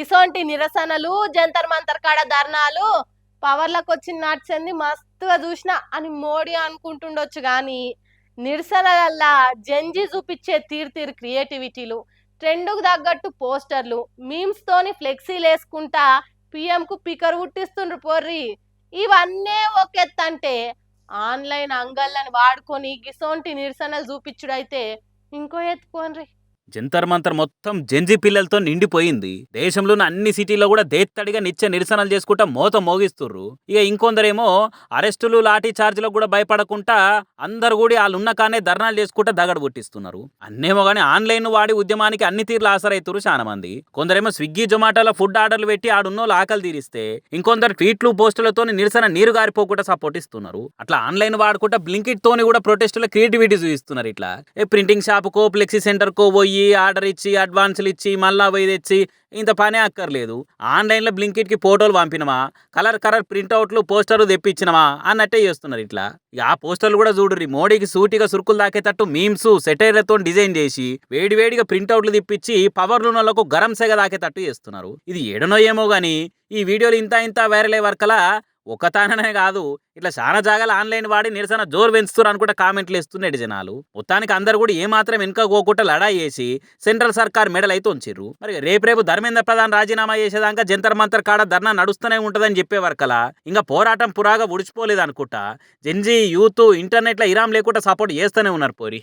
ఇసోంటి నిరసనలు జంతర్ మంతర్ కాడ ధర్నాలు పవర్లకు వచ్చిన నాటింది మస్తుగా చూసిన అని మోడీ అనుకుంటుండొచ్చు గాని నిరసనలల్లా జంజి చూపించే తీరు క్రియేటివిటీలు ట్రెండ్కు తగ్గట్టు పోస్టర్లు మీమ్స్ తోని ఫ్లెక్సీలు వేసుకుంటా పిఎం కు పికర్ పుట్టిస్తుండ్రు పోర్రి. ఇవన్నీ ఒకెత్తంటే ఆన్లైన్ అంగళ్ళని వాడుకొని గిసోంటి నిరసనలు చూపించుడైతే ఇంకో ఎత్తుకోన్రి. జంతర్ మంతర్ మొత్తం జంజి పిల్లలతో నిండిపోయింది. దేశంలోని అన్ని సిటీల్లో కూడా దేత్తడిగా నిత్య నిరసనలు చేసుకుంటా మోత మోగిస్తుర్రు. ఇక ఇంకొందరేమో అరెస్టులు లాఠీ చార్జీలకు కూడా భయపడకుండా అందరు కూడా వాళ్ళున్న కానే ధర్నాలు చేసుకుంటా దగడ పుట్టిస్తున్నారు. అన్నేమో గానీ ఆన్లైన్ వాడి ఉద్యమానికి అన్ని తీర్లు ఆసరైతురు చాలా మంది. కొందరేమో స్విగ్గీ జొమాటోలో ఫుడ్ ఆర్డర్లు పెట్టి ఆడున్నోళ్ళు ఆకలి తీరిస్తే ఇంకొందరు ట్వీట్లు పోస్టులతో నిరసన నీరు గారిపోకుండా సపోర్ట్ ఇస్తున్నారు. అట్లా ఆన్లైన్ వాడుకుంటా బ్లింకిట్ తోని కూడా ప్రొటెస్టుల క్రియేటివిటీ చూపిస్తున్నారు. ఇట్లా ప్రింటింగ్ షాప్ కో ఫ్లెక్సీ సెంటర్ కో పోయి ఆర్డర్ ఇచ్చి అడ్వాన్సులు ఇచ్చి మళ్ళా పోయి తెచ్చి ఇంత పనే అక్కర్లేదు. ఆన్లైన్లో బ్లింకిట్కి ఫోటోలు పంపినమా, కలర్ ప్రింట్అవుట్లు పోస్టర్లు తెప్పించినమా అన్నట్టే చేస్తున్నారు. ఇట్లా ఆ పోస్టర్లు కూడా చూడుర్రి మోడీకి సూటిగా సురుకులు దాకేటట్టు మీమ్స్ సెటైర్లతో డిజైన్ చేసి వేడివేడిగా ప్రింట్అవుట్లు తెప్పించి పవర్లున్నోళ్లకు గరం సెగ దాకేటట్టు చేస్తున్నారు. ఇది ఏడనో ఏమో గానీ ఈ వీడియోలు ఇంత వైరల్ అయ్యే వరకలా ఒక్కతాననే కాదు ఇట్లా చాలా జాగాలు ఆన్లైన్ వాడి నిరసన జోరు పెంచుతున్నారు అనుకుంటే కామెంట్లు ఇస్తున్నాడు జనాలు. మొత్తానికి అందరు కూడా ఏమాత్రం వెనుకపోకుండా లడాయి చేసి సెంట్రల్ సర్కార్ మెడల్ అయితే ఉంచిర్రు. మరి రేపు ధర్మేంద్ర ప్రధాన్ రాజీనామా చేసేదాకా జంతర్ మంతర్ కాడ ధర్నా నడుస్తూనే ఉంటుందని చెప్పే వరకలా ఇంకా పోరాటం పురాగా ఉడిచిపోలేదు అనుకుంటా. జెన్జీ యూత్ ఇంటర్నెట్ లో ఇరాం లేకుండా సపోర్ట్ చేస్తూనే ఉన్నారు. పోరి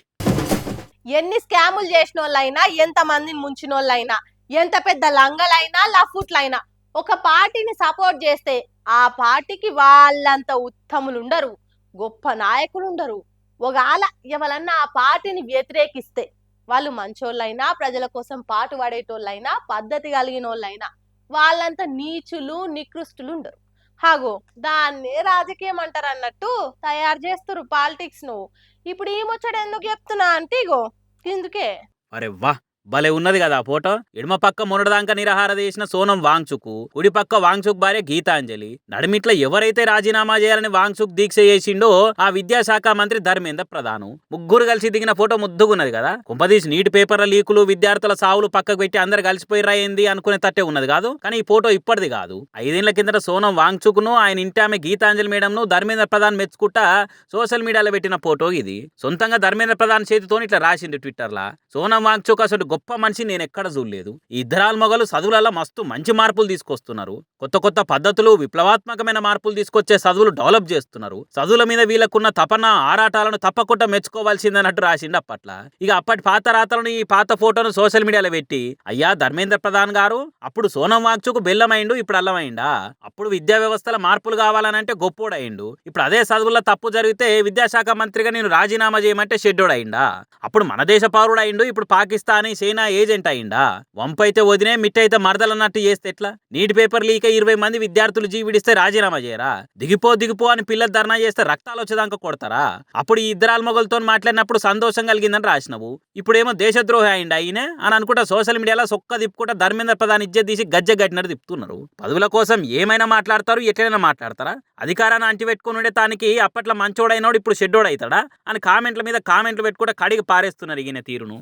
ఎన్ని స్కాములు చేసిన వాళ్ళైనా ఎంత మందిని ముంచిన వాళ్ళైనా ఎంత పెద్ద లంగలైనా లఫుట్లైనా ఒక పార్టీని సపోర్ట్ చేస్తే ఆ పార్టీకి వాళ్ళంత ఉత్తములు ఉండరు, గొప్ప నాయకులు ఉండరు. ఒకవేళ ఎవరన్నా ఆ పార్టీని వ్యతిరేకిస్తే వాళ్ళు మంచోళ్ళైనా ప్రజల కోసం పాటు పడేటోళ్ళైనా పద్ధతి కలిగిన వాళ్ళైనా వాళ్ళంత నీచులు నికృష్టులు ఉండరు. హాగో దాన్నే రాజకీయం అంటారు అన్నట్టు తయారు చేస్తారు పాలిటిక్స్ ను. ఇప్పుడు ఈ ముచ్చట ఎందుకు చెప్తున్నా అంటే ఇగో ఇందుకే. అరే వా భలే ఉన్నది కదా ఆ ఫోటో. ఎడమ పక్క మొన్నటిదాకా నిరాహార చేసిన సోనం వాంగ్చుక్, కుడి పక్క వాంగ్చుక్ భార్య గీతాంజలి. నడిమిట్ల ఎవరైతే రాజీనామా చేయాలని వాంగ్చుక్ దీక్ష చేసిండో ఆ విద్యాశాఖ మంత్రి ధర్మేంద్ర ప్రధాన్. ముగ్గురు కలిసి దిగిన ఫోటో ముద్దుగున్నది కదా. కుంపదీసి నీటి పేపర్ల లీకులు విద్యార్థుల సావులు పక్కకు పెట్టి అందరు కలిసిపోయిరాయింది అనుకునే తట్టే ఉన్నది కాదు. కానీ ఈ ఫోటో ఇప్పటిది కాదు. 5 ఏళ్ల కిందట సోనం వాంగ్చుక్ ను ఆయన ఇంటి ఆమె గీతాంజలి మేడం ను ధర్మేంద్ర ప్రధాన్ మెచ్చుకుంటా సోషల్ మీడియాలో పెట్టిన ఫోటో ఇది. సొంతంగా ధర్మేంద్ర ప్రధాన్ చేతితో ఇట్లా రాసింది ట్విట్టర్ లా. సోనం వాంగ్చుక్ అసలు గొప్ప మనిషి నేను ఎక్కడ చూడలేదు. ఈ ఇద్దరాల్ మొగలు చదువులలో మస్తు మంచి మార్పులు తీసుకొస్తున్నారు. కొత్త పద్ధతులు విప్లవాత్మకమైన మార్పులు తీసుకొచ్చే చదువులు డెవలప్ చేస్తున్నారు. చదువుల మీద వీళ్ళకున్న తపన ఆరాటాలను తప్పకుండా మెచ్చుకోవాల్సిందన్నట్టు రాసిండు అప్పట్లా. ఇక అప్పటి పాత రాతలను ఈ పాత ఫోటోను సోషల్ మీడియాలో పెట్టి అయ్యా ధర్మేంద్ర ప్రధాన్ గారు అప్పుడు సోనం వాంగ్చుక్ బెల్లమైండు ఇప్పుడు అల్లమైందా, అప్పుడు విద్యా వ్యవస్థల మార్పులు కావాలనంటే గొప్పోడయిండు, ఇప్పుడు అదే చదువుల్లో తప్పు జరిగితే విద్యాశాఖ మంత్రిగా నేను రాజీనామా చేయమంటే షెడ్యూడయిందా, అప్పుడు మన దేశ పౌరుడు అయిండు ఇప్పుడు పాకిస్తానీ చైనా ఏజెంట్ అయిందా, వంపైతే వదినే మిట్టయితే మరదలన్నట్టు చేస్తే ఎట్లా. నీటి పేపర్ లీక్ 20 మంది విద్యార్థులు జీవిడిస్తే రాజీనామా చేయరా, దిగిపో అని పిల్లలు ధర్నా చేస్తే రక్తాలు వచ్చేదాకా కొడతారా, అప్పుడు ఈ ఇద్దరాల మొగలతో మాట్లాడినప్పుడు సంతోషం కలిగిందని రాసినవు, ఇప్పుడేమో దేశద్రోహి అయింది అయినా అని అనుకుంటా సోషల్ మీడియాలో సొక్క తిప్పుకుంటా ధర్మేంద్ర ప్రధాన్ ఇజ్జత్ తీసి గజ్జె గట్టినట్టు తిప్పుతున్నారు. పదవుల కోసం ఏమైనా మాట్లాడతారు, ఎట్లైనా మాట్లాడతారా. అధికారాన్ని అంటిపెట్టుకుని ఉండే తానికి అప్పట్లో మంచోడైనోడు ఇప్పుడు షెడ్డోడు అవుతాడా అని కామెంట్ల మీద కామెంట్లు పెట్టుకుంటే కడిగి పారేస్తున్నారు ఈయన తీరును.